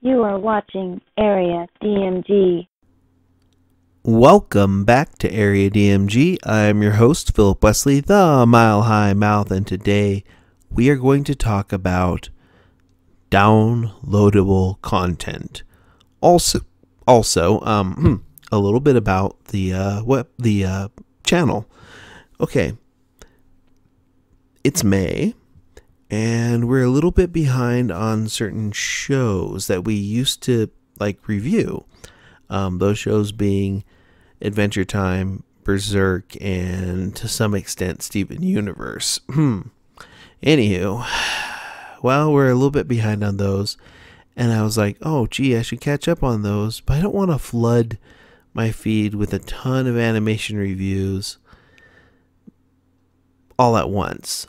You are watching Area DMG. Welcome back to Area DMG. I'm your host, Philip Wesley, the Mile High Mouth, and today we are going to talk about downloadable content. Also, a little bit about the channel. Okay, it's May, and we're a little bit behind on certain shows that we used to review. Those shows being Adventure Time, Berserk, and to some extent Steven Universe. Anywho, well, we're a little bit behind on those, and I was like, oh gee, I should catch up on those, but I don't want to flood my feed with a ton of animation reviews all at once.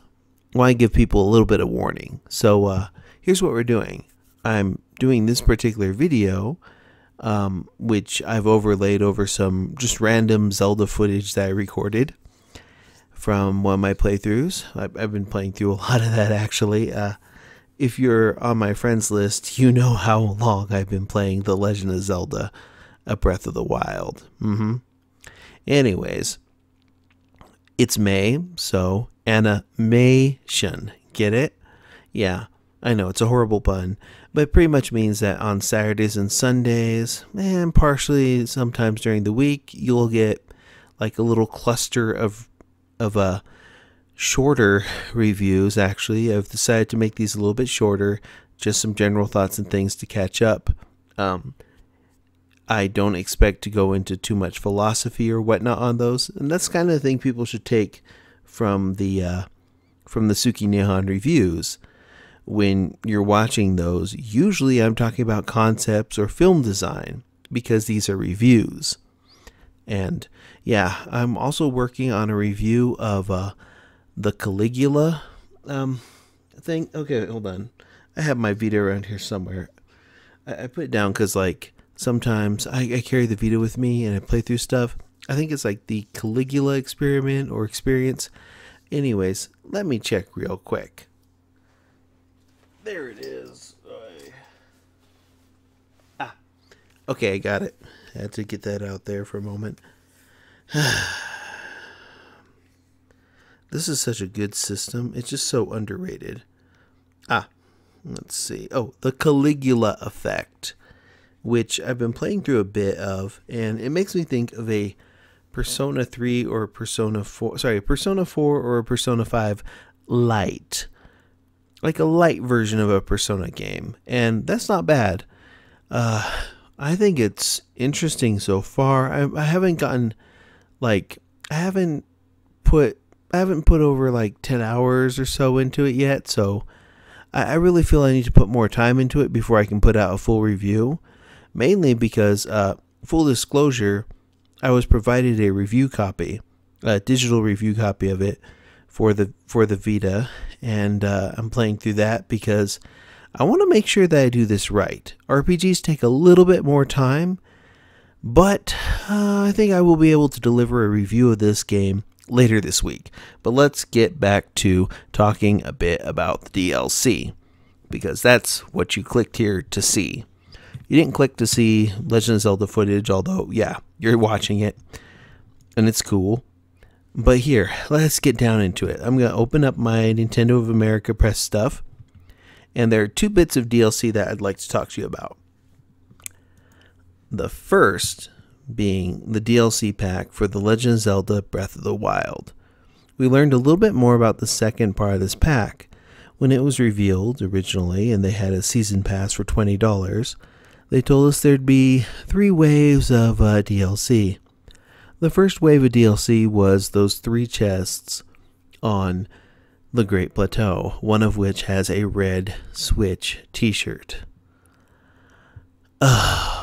I want to give people a little bit of warning. So here's what we're doing. I'm doing this particular video, which I've overlaid over some just random Zelda footage that I recorded from one of my playthroughs. I've been playing through a lot of that, actually. If you're on my friends list, you know how long I've been playing The Legend of Zelda, A Breath of the Wild. Anyways, it's May, so animation. Get it? Yeah, I know, it's a horrible pun, but it pretty much means that on Saturdays and Sundays, and partially sometimes during the week, you'll get like a little cluster of shorter reviews. Actually, I've decided to make these a little bit shorter, just some general thoughts and things to catch up. I don't expect to go into too much philosophy or whatnot on those, and that's kind of the thing people should take from the Suki Nihon reviews. When you're watching those, usually I'm talking about concepts or film design, because these are reviews. And yeah, I'm also working on a review of the Caligula thing. Okay, hold on. I have my Vita around here somewhere. I put it down because sometimes I carry the Vita with me and I play through stuff. I think it's like the Caligula experiment or experience. Anyways, let me check real quick. There it is. Okay, I got it. I had to get that out there for a moment. This is such a good system. It's just so underrated. Let's see. Oh, the Caligula effect, which I've been playing through a bit of, and it makes me think of a Persona 3 or Persona 4, sorry, Persona 4 or a Persona 5 Lite. Like a light version of a Persona game, and that's not bad. I think it's interesting so far. I haven't gotten I haven't put over 10 hours or so into it yet, so I really feel I need to put more time into it before I can put out a full review. Mainly because, full disclosure, I was provided a review copy, a digital review copy of it for the Vita, and I'm playing through that because I want to make sure that I do this right. RPGs take a little bit more time, but I think I will be able to deliver a review of this game later this week. But let's get back to talking a bit about the DLC, because that's what you clicked here to see. You didn't click to see Legend of Zelda footage, although, yeah, you're watching it, and it's cool. But here, let's get down into it. I'm going to open up my Nintendo of America Press stuff, and there are two bits of DLC that I'd like to talk to you about. The first being the DLC pack for The Legend of Zelda Breath of the Wild. We learned a little bit more about the second part of this pack. When it was revealed originally, and they had a season pass for $20, they told us there'd be 3 waves of DLC. The first wave of DLC was those 3 chests on the Great Plateau, one of which has a red Switch t-shirt.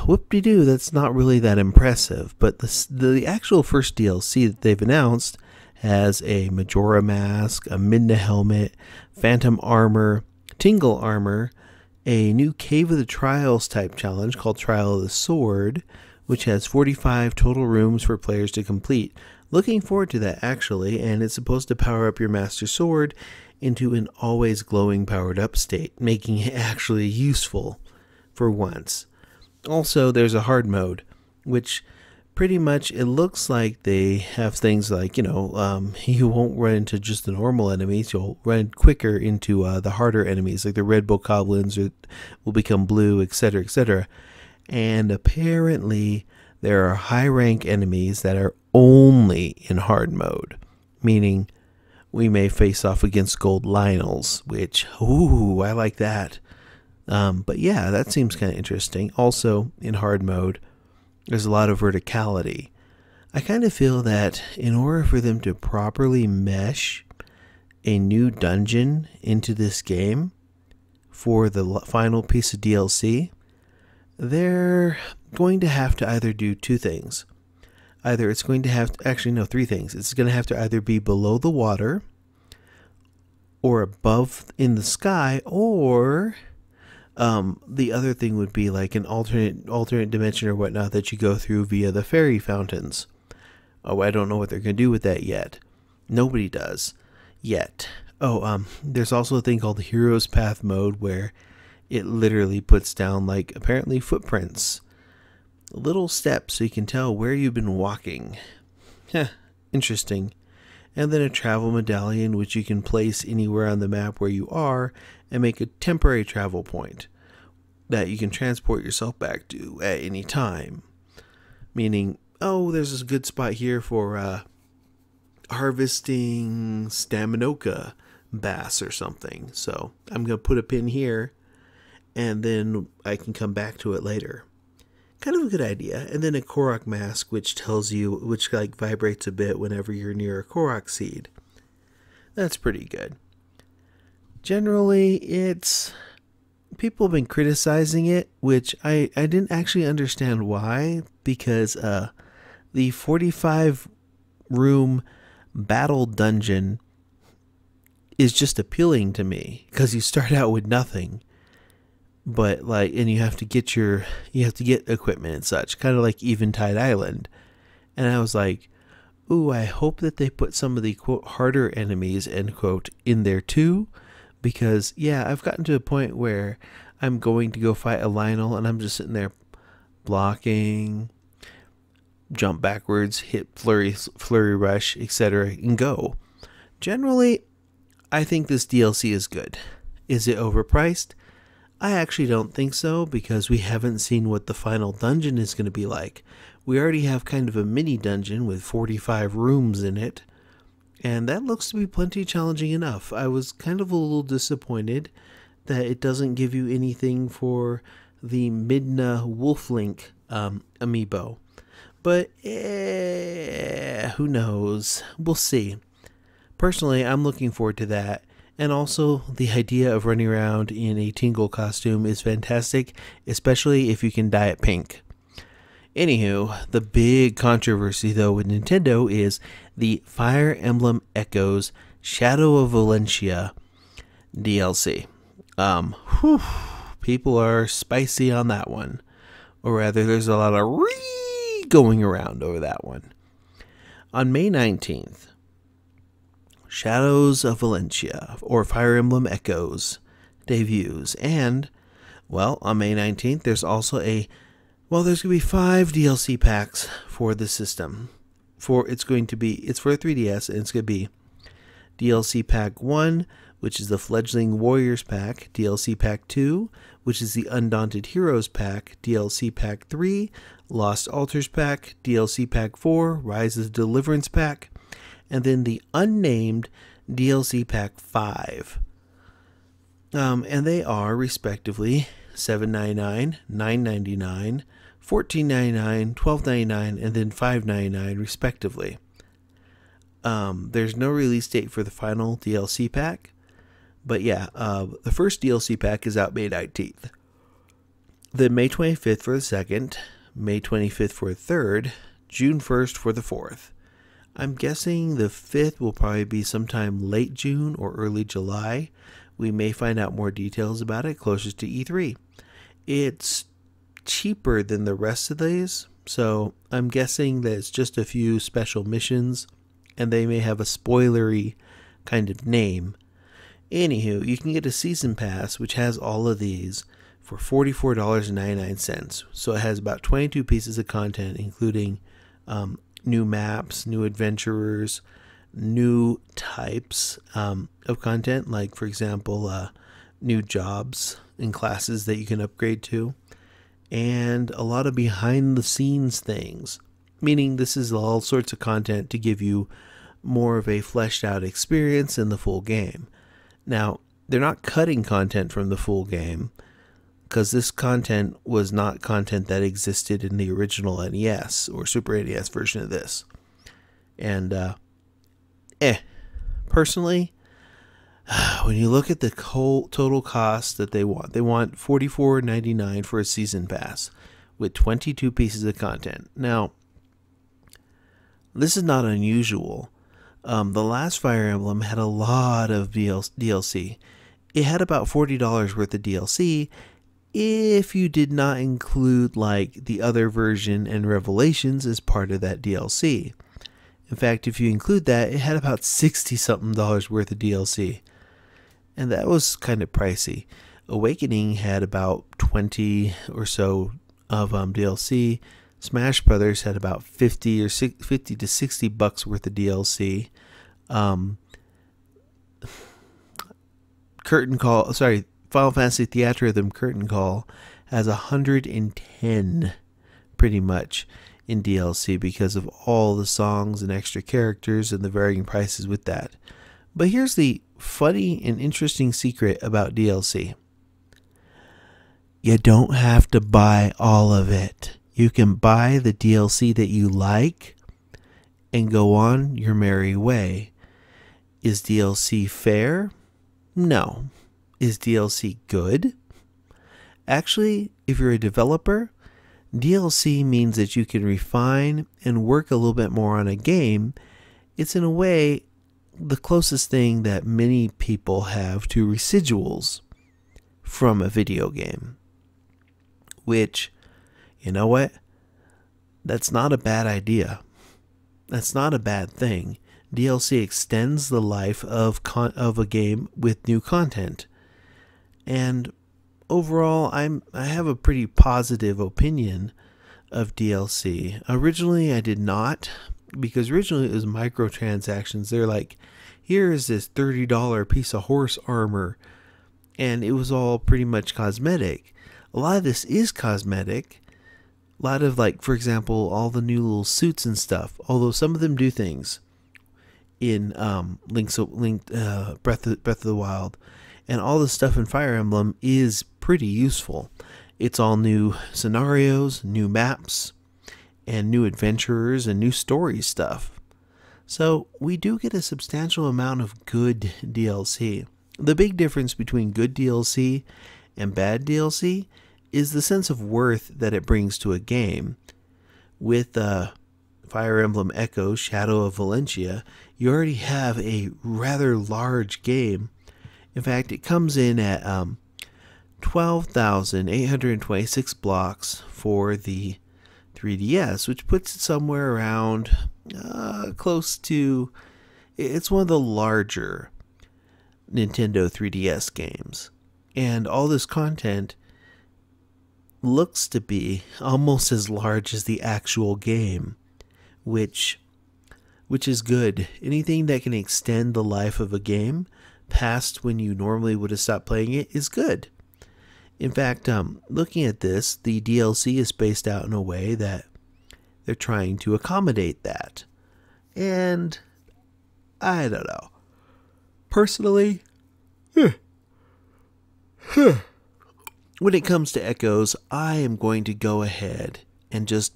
Whoop-de-doo, that's not really that impressive, but the actual first DLC that they've announced has a Majora mask, a Midna helmet, Phantom armor, Tingle armor, a new Cave of the Trials type challenge called Trial of the Sword, which has 45 total rooms for players to complete. Looking forward to that, actually, and it's supposed to power up your Master Sword into an always glowing powered up state, making it actually useful for once. Also, there's a hard mode, which pretty much it looks like they have things like, you won't run into just the normal enemies. You'll run quicker into the harder enemies, like the red bokoblins will become blue, etc., etc. And apparently there are high rank enemies that are only in hard mode, meaning we may face off against gold Lionels, which, I like that. But yeah, that seems kind of interesting. Also, in hard mode, there's a lot of verticality. I kind of feel that in order for them to properly mesh a new dungeon into this game for the final piece of DLC, they're going to have to either do two things. Either it's going to have to, actually no, three things. It's going to have to either be below the water or above in the sky, or the other thing would be like an alternate dimension or whatnot that you go through via the fairy fountains. Oh, I don't know what they're going to do with that yet. Nobody does yet. There's also a thing called the Hero's Path mode where it literally puts down, like, apparently footprints, little steps so you can tell where you've been walking. Interesting. And then a travel medallion, which you can place anywhere on the map where you are and make a temporary travel point that you can transport yourself back to at any time. Meaning, there's this good spot here for harvesting Staminoka bass or something. So I'm going to put a pin here and then I can come back to it later. Kind of a good idea. And then a Korok mask, which tells you, which like vibrates a bit whenever you're near a Korok seed. That's pretty good. Generally, people have been criticizing it, which I didn't actually understand why, because the 45 room battle dungeon is just appealing to me because you start out with nothing. But and you have to get equipment and such, kind of like Eventide Island. And I was like, I hope that they put some of the quote harder enemies end quote in there too, because I've gotten to a point where I'm going to go fight a Lionel and I'm just sitting there blocking, jump backwards, hit flurry rush, etc. and go. Generally, I think this DLC is good. Is it overpriced? I actually don't think so, because we haven't seen what the final dungeon is going to be like. We already have kind of a mini dungeon with 45 rooms in it, and that looks to be plenty challenging enough. I was kind of a little disappointed that it doesn't give you anything for the Midna Wolflink amiibo. But who knows? We'll see. Personally, I'm looking forward to that. And also, the idea of running around in a Tingle costume is fantastic, especially if you can dye it pink. Anywho, the big controversy, though, with Nintendo is the Fire Emblem Echoes Shadow of Valentia DLC. People are spicy on that one. Or rather, there's a lot of going around over that one. On May 19th, Shadows of Valentia, or Fire Emblem Echoes, debuts. And, on May 19th, there's also there's going to be 5 DLC packs for the system. It's for 3DS, and it's going to be DLC Pack 1, which is the Fledgling Warriors Pack, DLC Pack 2, which is the Undaunted Heroes Pack, DLC Pack 3, Lost Altars Pack, DLC Pack 4, Rise of Deliverance Pack, and then the unnamed DLC Pack 5. And they are, respectively, $7.99, $9.99, $14.99, $12.99, and then $5.99, respectively. There's no release date for the final DLC pack, but the first DLC pack is out May 19th. Then May 25th for the second, May 25th for the third, June 1st for the fourth. I'm guessing the 5th will probably be sometime late June or early July. We may find out more details about it closer to E3. It's cheaper than the rest of these, so I'm guessing that it's just a few special missions, and they may have a spoilery kind of name. Anywho, you can get a season pass, which has all of these, for $44.99. So it has about 22 pieces of content, including new maps, new adventurers, new types of content, like, for example, new jobs and classes that you can upgrade to, and a lot of behind the scenes things, meaning this is all sorts of content to give you more of a fleshed out experience in the full game. Now, they're not cutting content from the full game, because this content was not content that existed in the original NES or Super NES version of this. And personally, when you look at the whole total cost that they want $44.99 for a season pass with 22 pieces of content. Now, this is not unusual. The last Fire Emblem had a lot of DLC. It had about $40 worth of DLC if you did not include like the other version and Revelations as part of that DLC. In fact, if you include that, it had about 60 something dollars worth of DLC. And that was kind of pricey. Awakening had about 20 or so of DLC. Smash Brothers had about 50 to 60 bucks worth of DLC. Final Fantasy Theatrhythm Curtain Call has 110 pretty much in DLC because of all the songs and extra characters and the varying prices with that. But here's the funny and interesting secret about DLC. You don't have to buy all of it. You can buy the DLC that you like and go on your merry way. Is DLC fair? No. Is DLC good? Actually, if you're a developer, DLC means that you can refine and work a little bit more on a game. It's in a way the closest thing that many people have to residuals from a video game. Which, you know what? That's not a bad idea. That's not a bad thing. DLC extends the life of a game with new content. And overall, I have a pretty positive opinion of DLC. Originally, I did not, because originally it was microtransactions. They're like, here is this $30 piece of horse armor, and it was all pretty much cosmetic. A lot of this is cosmetic. A lot of, like, for example, all the new little suits and stuff, although some of them do things in Breath of the Wild. And all the stuff in Fire Emblem is pretty useful. It's all new scenarios, new maps, and new adventurers and new story stuff. So we do get a substantial amount of good DLC. The big difference between good DLC and bad DLC is the sense of worth that it brings to a game. With Fire Emblem Echo Shadow of Valentia, you already have a rather large game. In fact, it comes in at 12,826 blocks for the 3DS, which puts it somewhere around close to... It's one of the larger Nintendo 3DS games. And all this content looks to be almost as large as the actual game, which is good. Anything that can extend the life of a game past when you normally would have stopped playing it is good. In fact, looking at this, the DLC is spaced out in a way that they're trying to accommodate that. And I don't know. Personally, when it comes to Echoes, I am going to go ahead and just,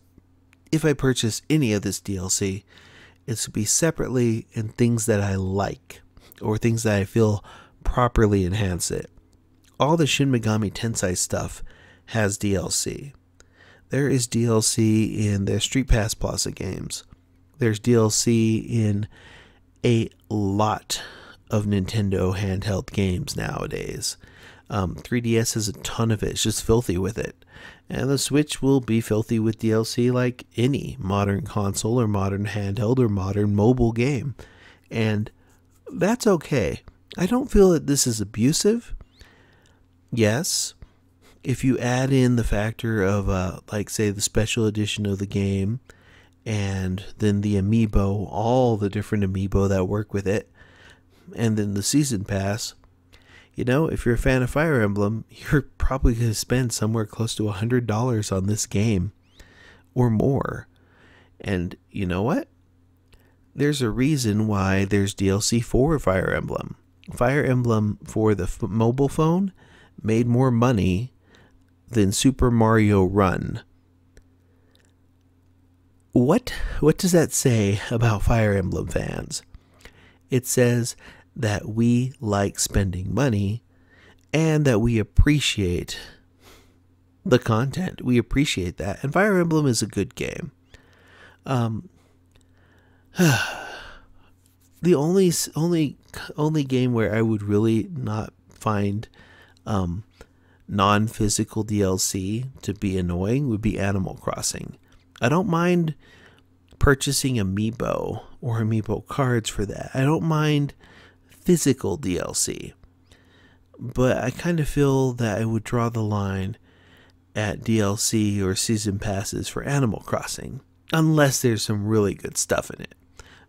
if I purchase any of this DLC, it's to be separately in things that I like, or things that I feel properly enhance it. All the Shin Megami Tensei stuff has DLC. There is DLC in the Street Pass Plaza games. There's DLC in a lot of Nintendo handheld games nowadays. 3DS has a ton of it. It's just filthy with it. And the Switch will be filthy with DLC like any modern console or modern handheld or modern mobile game. And that's okay. I don't feel that this is abusive. Yes, if you add in the factor of, like, say, the special edition of the game, and then the amiibo, all the different amiibo that work with it, and then the season pass, if you're a fan of Fire Emblem, you're probably going to spend somewhere close to $100 on this game or more. And you know what? There's a reason why there's DLC for Fire Emblem. Fire Emblem for the mobile phone made more money than Super Mario Run. What does that say about Fire Emblem fans? It says that we like spending money and that we appreciate the content. We appreciate that. And Fire Emblem is a good game. The only game where I would really not find non-physical DLC to be annoying would be Animal Crossing. I don't mind purchasing amiibo or amiibo cards for that. I don't mind physical DLC. But I kind of feel that I would draw the line at DLC or season passes for Animal Crossing, unless there's some really good stuff in it.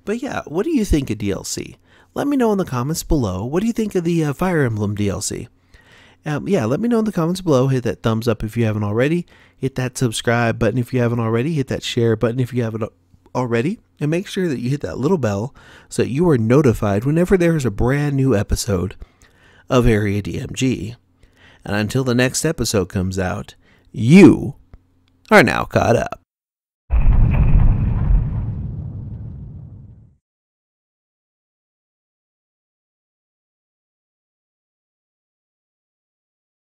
But yeah, what do you think of DLC? Let me know in the comments below. What do you think of the Fire Emblem DLC? Let me know in the comments below. Hit that thumbs up if you haven't already. Hit that subscribe button if you haven't already. Hit that share button if you haven't already. And make sure that you hit that little bell so that you are notified whenever there is a brand new episode of Area DMG. And until the next episode comes out, you are now caught up.